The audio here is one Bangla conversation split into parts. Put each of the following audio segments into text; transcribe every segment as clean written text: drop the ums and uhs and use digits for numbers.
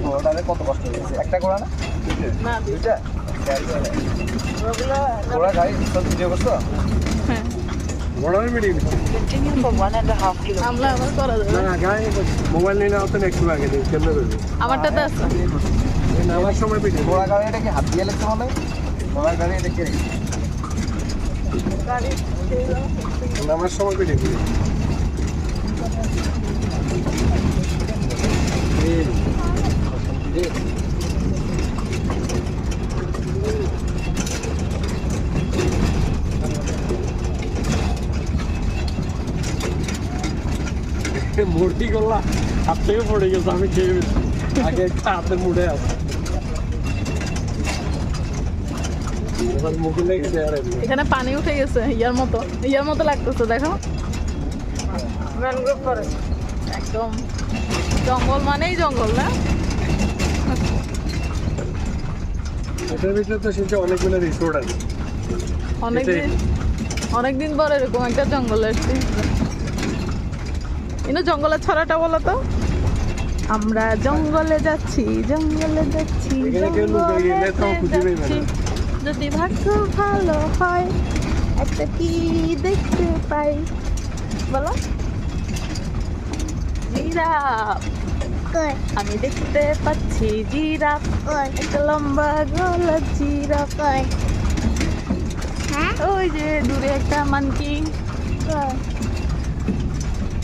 ঘোড়াটারে কত কষ্ট হয়েছে, একটা ঘোড়া না না দুইটা ঘোড়া গাড়ি সব ভিডিও করছো? হ্যাঁ ঘোড়ার মিটিং আমরা আবার করা যাবে না গায়ে মোবাইল নিয়ে নাও তো একটু আগে দিন কেমনে করবে আমারটাতে আছে নামার সময় পিঠে ঘোড়া গাড়ি এটা কি হাত দিয়ে লিখতে হবে? ঘোড়া গাড়ি এটা কে নামার সময় পিঠে মুড়ি করলা হাত থেকে পড়ে গেছে আমি খেয়ে আগে একটা হাতের মুড়ে আছে মুখে লেগেছে আর এখানে পানি উঠে গেছে ইয়ার মতো লাগতেছে দেখো ম্যানগ্রোভ ফরেস্ট একদম জঙ্গল মানেই জঙ্গল না এটার ভিতরে তো সেটা অনেকগুলো রিসোর্ট আছে অনেকদিন পর এরকম একটা জঙ্গলে এসছি ইনো জঙ্গলের ছড়াটা বলো তো আমরা জঙ্গলে যাচ্ছি এখানে কেউ লুকিয়ে গেলে তাও খুঁজে পেয়ে যাবে। যদি ভাগ্য ভালো হয় একটা কি দেখতে পাই বলো জিরাফ আমি দেখতে পাচ্ছি জিরাফ একটা লম্বা গলা জিরাফ ওই যে দূরে একটা মানকি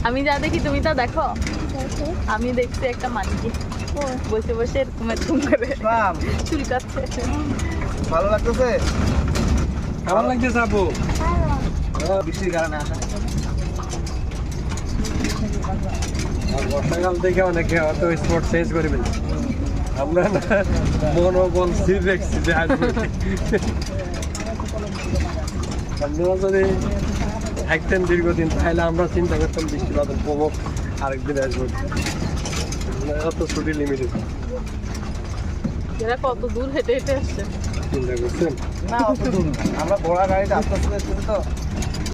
আমি যা দেখি তুমি তা দেখো আমি দেখছি একটা মানকি বসে বসে এরকম করে চুলকাচ্ছে ভালো লাগতেছে? কেমন লাগছে আপু বৃষ্টির কারণে আসা আর বর্ষাকাল থেকে অনেকে হয়তো স্পট চেঞ্জ করে ফেলছে আমরা না মনোবল স্থির রাখছি যে আসবে আপনারা যদি থাকতেন দীর্ঘদিন তাহলে আমরা চিন্তা করতাম বৃষ্টিপাতের প্রভাব আরেকদিন আসবো অত ছুটি লিমিটেড এরা কত দূর হেঁটে হেঁটে আসছে চিন্তা করছেন না অত দূর না। আমরা ঘোড়া গাড়িতে আস্তে আস্তে যেতেছি তো